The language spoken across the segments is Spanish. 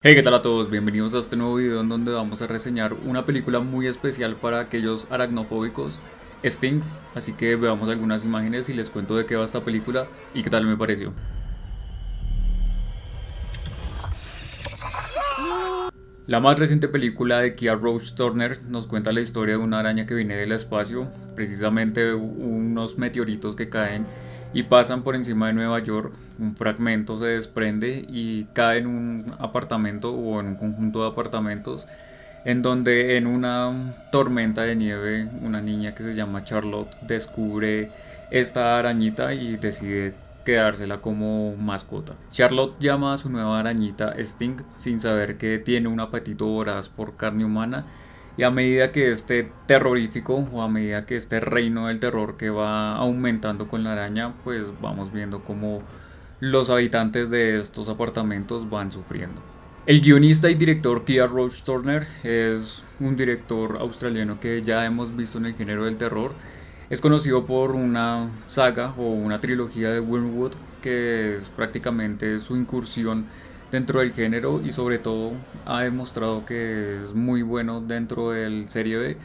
Hey, ¿qué tal a todos? Bienvenidos a este nuevo video en donde vamos a reseñar una película muy especial para aquellos aracnofóbicos, Sting. Así que veamos algunas imágenes y les cuento de qué va esta película y qué tal me pareció. La más reciente película de Kia Roach Turner nos cuenta la historia de una araña que viene del espacio, precisamente unos meteoritos que caen y pasan por encima de Nueva York. Un fragmento se desprende y cae en un apartamento o en un conjunto de apartamentos en donde en una tormenta de nieve una niña que se llama Charlotte descubre esta arañita y decide quedársela como mascota. Charlotte llama a su nueva arañita Sting sin saber que tiene un apetito voraz por carne humana, y a medida que este terrorífico o a medida que este reino del terror que va aumentando con la araña, pues vamos viendo cómo los habitantes de estos apartamentos van sufriendo. El guionista y director Kia Roach Turner es un director australiano que ya hemos visto en el género del terror. Es conocido por una saga o una trilogía de Wormwood, que es prácticamente su incursión dentro del género, y sobre todo ha demostrado que es muy bueno dentro del serie B.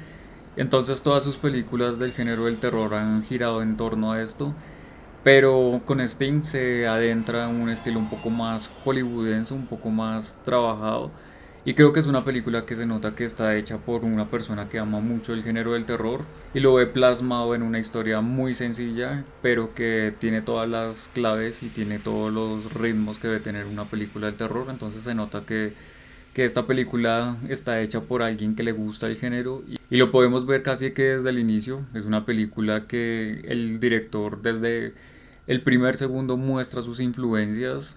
Entonces todas sus películas del género del terror han girado en torno a esto, pero con Sting se adentra en un estilo un poco más hollywoodense, un poco más trabajado. Y creo que es una película que se nota que está hecha por una persona que ama mucho el género del terror y lo ve plasmado en una historia muy sencilla, pero que tiene todas las claves y tiene todos los ritmos que debe tener una película del terror. Entonces se nota que esta película está hecha por alguien que le gusta el género, y lo podemos ver casi que desde el inicio. Es una película que el director desde el primer segundo muestra sus influencias,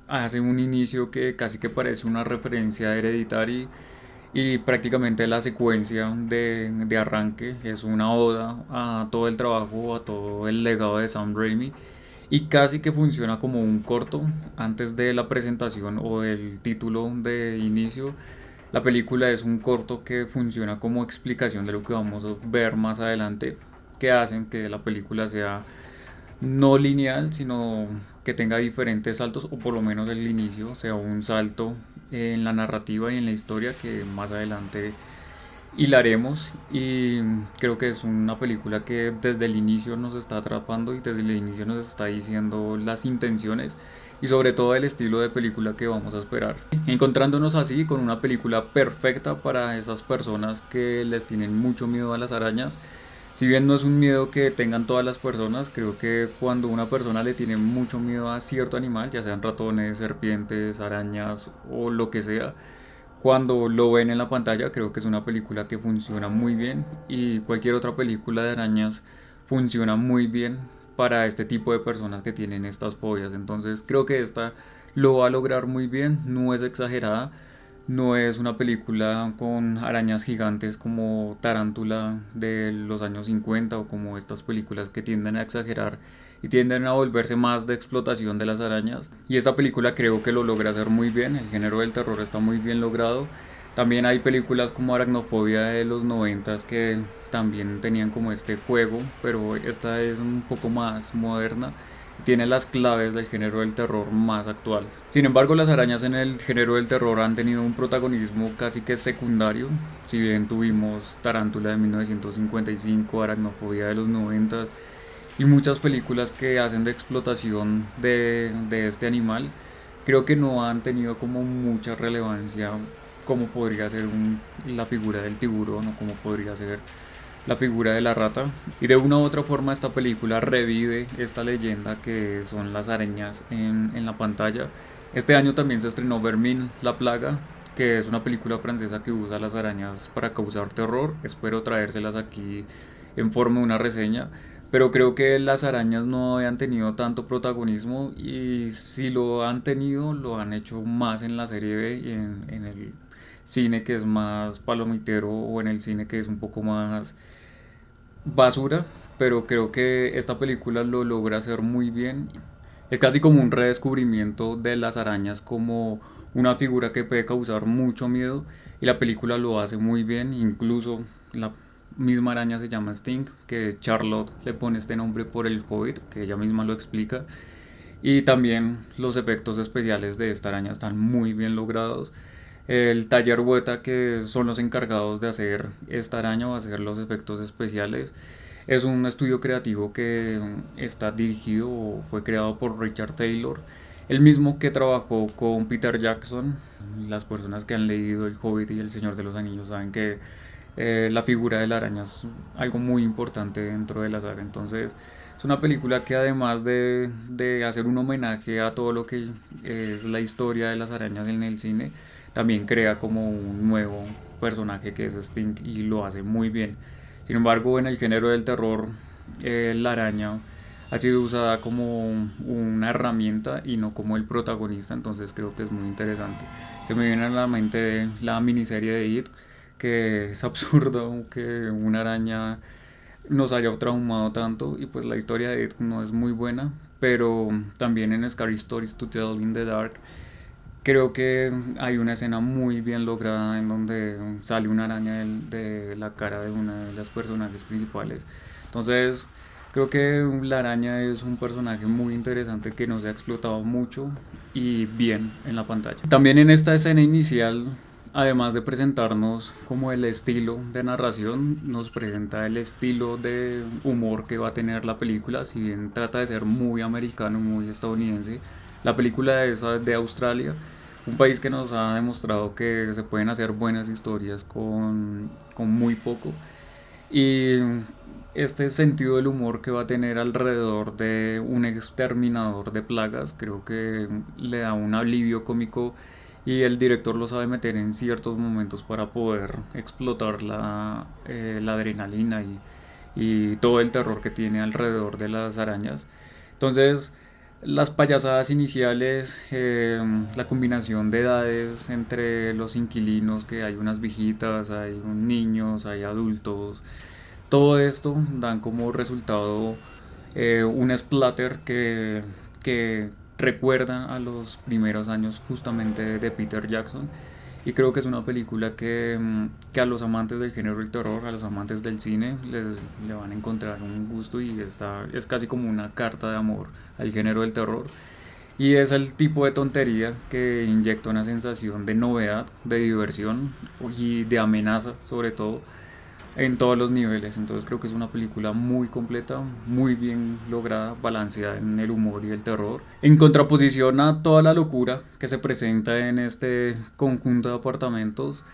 hace un inicio que casi que parece una referencia a Hereditary, y prácticamente la secuencia de arranque es una oda a todo el trabajo, a todo el legado de Sam Raimi, y casi que funciona como un corto antes de la presentación o el título de inicio. La película es un corto que funciona como explicación de lo que vamos a ver más adelante, que hacen que la película sea no lineal, sino que tenga diferentes saltos, o por lo menos el inicio sea un salto en la narrativa y en la historia que más adelante hilaremos. Y creo que es una película que desde el inicio nos está atrapando y desde el inicio nos está diciendo las intenciones y sobre todo el estilo de película que vamos a esperar, encontrándonos así con una película perfecta para esas personas que les tienen mucho miedo a las arañas. Si bien no es un miedo que tengan todas las personas, creo que cuando una persona le tiene mucho miedo a cierto animal, ya sean ratones, serpientes, arañas o lo que sea, cuando lo ven en la pantalla, creo que es una película que funciona muy bien, y cualquier otra película de arañas funciona muy bien para este tipo de personas que tienen estas fobias. Entonces creo que esta lo va a lograr muy bien, no es exagerada, no es una película con arañas gigantes como Tarántula de los años 50, o como estas películas que tienden a exagerar y tienden a volverse más de explotación de las arañas. Y esta película creo que lo logra hacer muy bien, el género del terror está muy bien logrado. También hay películas como Aracnofobia de los 90 que también tenían como este juego, pero esta es un poco más moderna, tiene las claves del género del terror más actuales. Sin embargo, las arañas en el género del terror han tenido un protagonismo casi que secundario. Si bien tuvimos Tarántula de 1955, Aracnofobia de los 90 y muchas películas que hacen de explotación de este animal, creo que no han tenido como mucha relevancia como podría ser la figura del tiburón, o como podría ser la figura de la rata. Y de una u otra forma esta película revive esta leyenda que son las arañas en la pantalla. Este año también se estrenó Vermin, la plaga, que es una película francesa que usa las arañas para causar terror. Espero traérselas aquí en forma de una reseña. Pero creo que las arañas no habían tenido tanto protagonismo, y si lo han tenido, lo han hecho más en la serie B y en el cine que es más palomitero, o en el cine que es un poco más basura. Pero creo que esta película lo logra hacer muy bien. Es casi como un redescubrimiento de las arañas como una figura que puede causar mucho miedo, y la película lo hace muy bien. Incluso la misma araña se llama Sting, que Charlotte le pone este nombre por el Hobbit, que ella misma lo explica. Y también los efectos especiales de esta araña están muy bien logrados. El taller Weta, que son los encargados de hacer esta araña o hacer los efectos especiales, es un estudio creativo que está dirigido o fue creado por Richard Taylor, el mismo que trabajó con Peter Jackson. Las personas que han leído El Hobbit y El Señor de los Anillos saben que la figura de la araña es algo muy importante dentro de la saga. Entonces, es una película que además de hacer un homenaje a todo lo que es la historia de las arañas en el cine, también crea como un nuevo personaje que es Sting y lo hace muy bien. Sin embargo, en el género del terror, la araña ha sido usada como una herramienta y no como el protagonista, entonces creo que es muy interesante. Se me viene a la mente la miniserie de It, que es absurdo que una araña nos haya traumado tanto y pues la historia de It no es muy buena, pero también en Scary Stories to Tell in the Dark creo que hay una escena muy bien lograda en donde sale una araña de la cara de una de las personajes principales. Entonces, creo que la araña es un personaje muy interesante que no se ha explotado mucho y bien en la pantalla. También en esta escena inicial, además de presentarnos como el estilo de narración, nos presenta el estilo de humor que va a tener la película. Si bien trata de ser muy americano, muy estadounidense, la película es de Australia, un país que nos ha demostrado que se pueden hacer buenas historias con muy poco. Y este sentido del humor que va a tener alrededor de un exterminador de plagas, creo que le da un alivio cómico y el director lo sabe meter en ciertos momentos para poder explotar la adrenalina y todo el terror que tiene alrededor de las arañas. Entonces, las payasadas iniciales, la combinación de edades entre los inquilinos, que hay unas viejitas, hay niños, hay adultos, todo esto dan como resultado un splatter que recuerda a los primeros años justamente de Peter Jackson. Y creo que es una película que a los amantes del género del terror, a los amantes del cine, le van a encontrar un gusto y es casi como una carta de amor al género del terror. Y es el tipo de tontería que inyecta una sensación de novedad, de diversión y de amenaza sobre todo en todos los niveles. Entonces creo que es una película muy completa, muy bien lograda, balanceada en el humor y el terror. En contraposición a toda la locura que se presenta en este conjunto de apartamentos,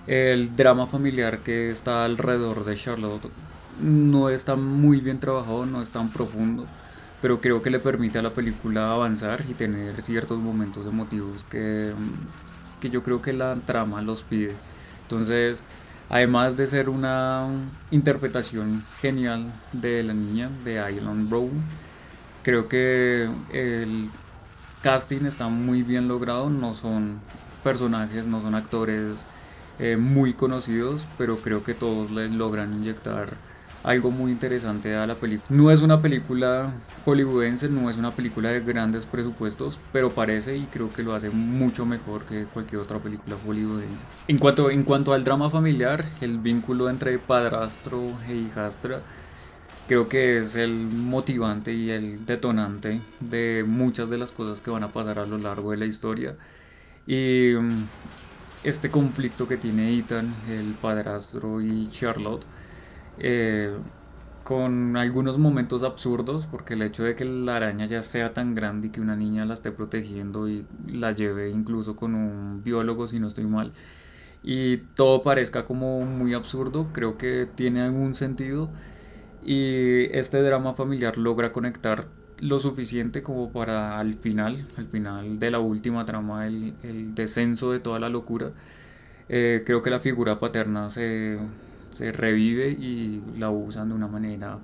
el drama familiar que está alrededor de Charlotte no está muy bien trabajado, no es tan profundo, pero creo que le permite a la película avanzar y tener ciertos momentos emotivos que yo creo que la trama los pide. Entonces, además de ser una interpretación genial de la niña, de Island Brown, creo que el casting está muy bien logrado. No son personajes, no son actores muy conocidos, pero creo que todos le logran inyectar algo muy interesante a la película. No es una película hollywoodense, no es una película de grandes presupuestos, pero parece y creo que lo hace mucho mejor que cualquier otra película hollywoodense. En cuanto al drama familiar, el vínculo entre padrastro e hijastra creo que es el motivante y el detonante de muchas de las cosas que van a pasar a lo largo de la historia. Y este conflicto que tiene Ethan, el padrastro y Charlotte, eh, con algunos momentos absurdos, porque el hecho de que la araña ya sea tan grande y que una niña la esté protegiendo y la lleve incluso con un biólogo, si no estoy mal, y todo parezca como muy absurdo, creo que tiene algún sentido y este drama familiar logra conectar lo suficiente como para al final de la última trama, el descenso de toda la locura. Creo que la figura paterna se revive y la usan de una manera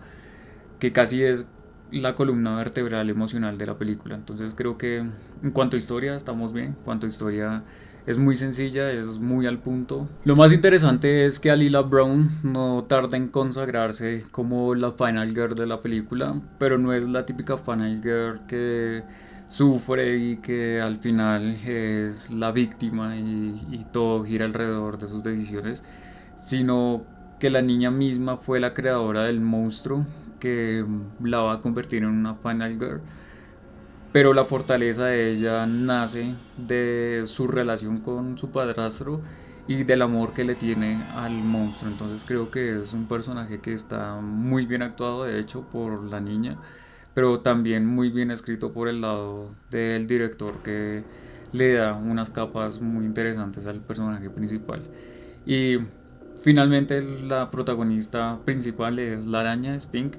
que casi es la columna vertebral emocional de la película. Entonces creo que en cuanto a historia estamos bien, en cuanto a historia es muy sencilla, es muy al punto. Lo más interesante es que Alila Brown no tarda en consagrarse como la final girl de la película, pero no es la típica final girl que sufre y que al final es la víctima y todo gira alrededor de sus decisiones, sino que la niña misma fue la creadora del monstruo que la va a convertir en una final girl. pero la fortaleza de ella nace de su relación con su padrastro y del amor que le tiene al monstruo. Entonces creo que es un personaje que está muy bien actuado, de hecho, por la niña, pero también muy bien escrito por el lado del director, que le da unas capas muy interesantes al personaje principal. Y finalmente la protagonista principal es la araña Sting,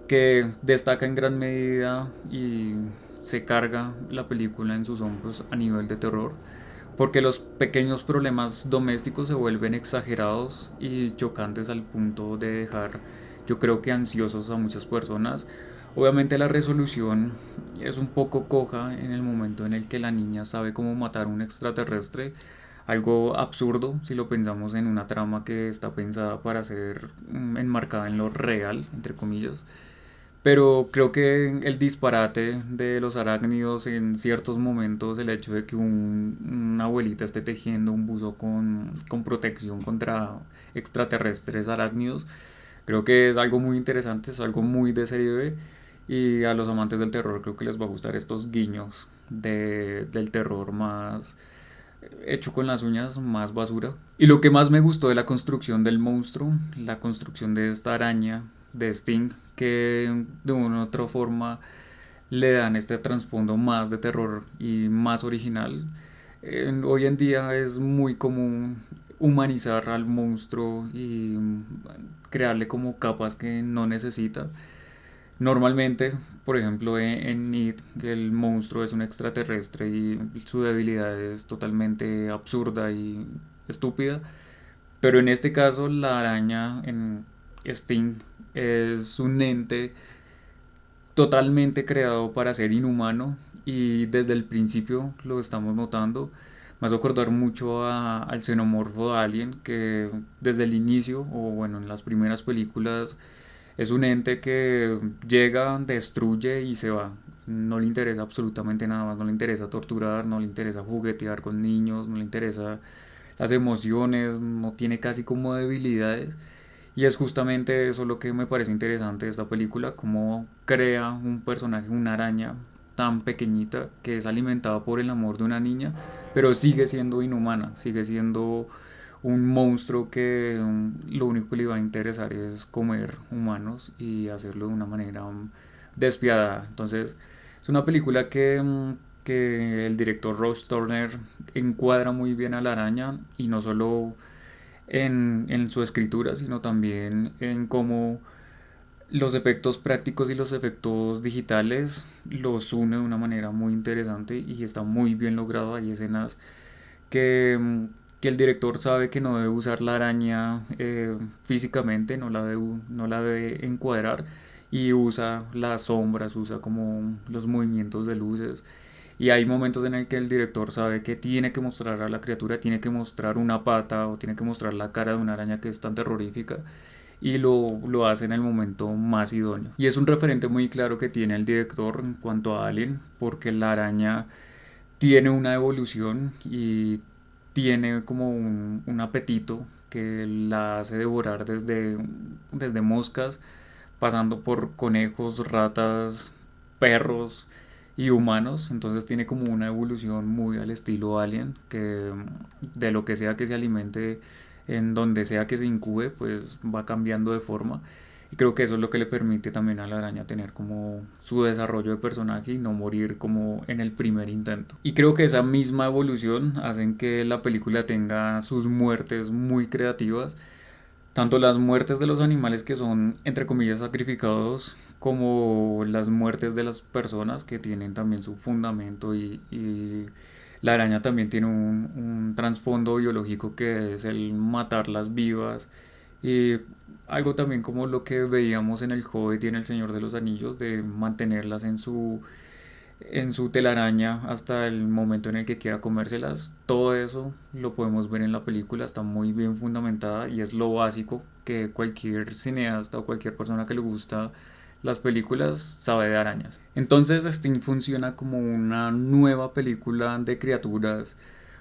que destaca en gran medida y se carga la película en sus hombros a nivel de terror, porque los pequeños problemas domésticos se vuelven exagerados y chocantes al punto de dejar, yo creo que ansiosos a muchas personas. Obviamente la resolución es un poco coja en el momento en el que la niña sabe cómo matar a un extraterrestre, algo absurdo si lo pensamos en una trama que está pensada para ser enmarcada en lo real, entre comillas. Pero creo que el disparate de los arácnidos en ciertos momentos, el hecho de que una abuelita esté tejiendo un buzo con protección contra extraterrestres arácnidos, creo que es algo muy interesante, es algo muy de serie B. Y a los amantes del terror creo que les va a gustar estos guiños del terror más hecho con las uñas, más basura. Y lo que más me gustó de la construcción del monstruo, la construcción de esta araña, de Sting, que de una u otra forma le dan este trasfondo más de terror y más original. Hoy en día es muy común humanizar al monstruo y crearle como capas que no necesita. Normalmente, por ejemplo, en It, el monstruo es un extraterrestre y su debilidad es totalmente absurda y estúpida. Pero en este caso, la araña en Sting es un ente totalmente creado para ser inhumano y desde el principio lo estamos notando. Me hace acordar mucho al xenomorfo de Alien, que desde el inicio, o bueno, en las primeras películas, es un ente que llega, destruye y se va. No le interesa absolutamente nada más, no le interesa torturar, no le interesa juguetear con niños, no le interesa las emociones, no tiene casi como debilidades. Y es justamente eso lo que me parece interesante de esta película, cómo crea un personaje, una araña tan pequeñita que es alimentada por el amor de una niña, pero sigue siendo inhumana, sigue siendo un monstruo que lo único que le va a interesar es comer humanos y hacerlo de una manera despiadada. Entonces, es una película que el director Ross Turner encuadra muy bien a la araña y no solo en su escritura, sino también en cómo los efectos prácticos y los efectos digitales los une de una manera muy interesante y está muy bien logrado. Hay escenas que, que el director sabe que no debe usar la araña físicamente, no la debe encuadrar y usa las sombras, usa como los movimientos de luces. Y hay momentos en el que el director sabe que tiene que mostrar a la criatura, tiene que mostrar una pata o tiene que mostrar la cara de una araña que es tan terrorífica y lo hace en el momento más idóneo. Y es un referente muy claro que tiene el director en cuanto a Alien, porque la araña tiene una evolución y tiene como un apetito que la hace devorar desde moscas, pasando por conejos, ratas, perros y humanos. Entonces tiene como una evolución muy al estilo Alien, que de lo que sea que se alimente, en donde sea que se incube, pues va cambiando de forma. Y creo que eso es lo que le permite también a la araña tener como su desarrollo de personaje y no morir como en el primer intento. Y creo que esa misma evolución hacen que la película tenga sus muertes muy creativas, tanto las muertes de los animales que son, entre comillas, sacrificados, como las muertes de las personas que tienen también su fundamento y la araña también tiene un trasfondo biológico que es el matarlas vivas y algo también como lo que veíamos en el Hobbit y en El Señor de los Anillos de mantenerlas en su telaraña hasta el momento en el que quiera comérselas. Todo eso lo podemos ver en la película, está muy bien fundamentada y es lo básico que cualquier cineasta o cualquier persona que le gusta las películas sabe de arañas. Entonces Sting funciona como una nueva película de criaturas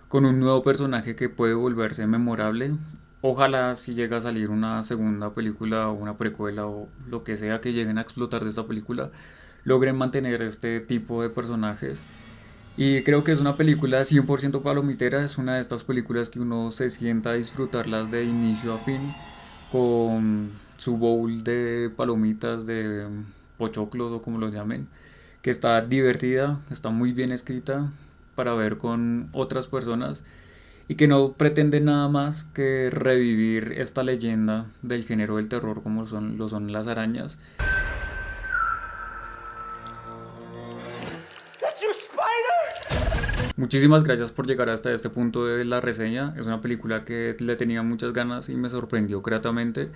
con un nuevo personaje que puede volverse memorable. Ojalá si llega a salir una segunda película o una precuela o lo que sea que lleguen a explotar de esta película, logren mantener este tipo de personajes. Y creo que es una película 100% palomitera, es una de estas películas que uno se sienta a disfrutarlas de inicio a fin, con su bowl de palomitas, de pochoclos o como lo llamen, que está divertida, está muy bien escrita para ver con otras personas y que no pretende nada más que revivir esta leyenda del género del terror como lo son las arañas. Muchísimas gracias por llegar hasta este punto de la reseña. Es una película que le tenía muchas ganas y me sorprendió gratamente.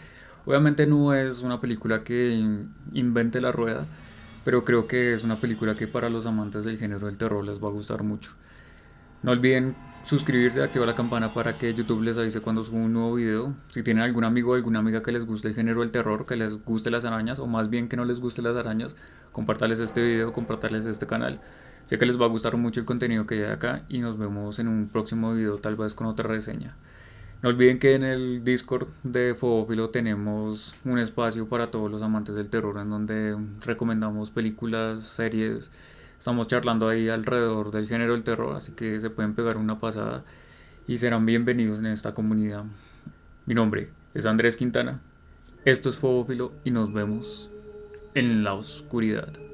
Obviamente no es una película que invente la rueda, pero creo que es una película que para los amantes del género del terror les va a gustar mucho. No olviden suscribirse y activar la campana para que YouTube les avise cuando suba un nuevo video. Si tienen algún amigo o alguna amiga que les guste el género del terror, que les guste las arañas, o más bien que no les guste las arañas, compártales este video, compártales este canal. Sé que les va a gustar mucho el contenido que hay acá y nos vemos en un próximo video, tal vez con otra reseña. No olviden que en el Discord de Fobófilo tenemos un espacio para todos los amantes del terror en donde recomendamos películas, series. Estamos charlando ahí alrededor del género del terror, así que se pueden pegar una pasada y serán bienvenidos en esta comunidad. Mi nombre es Andrés Quintana, esto es Fobófilo y nos vemos en la oscuridad.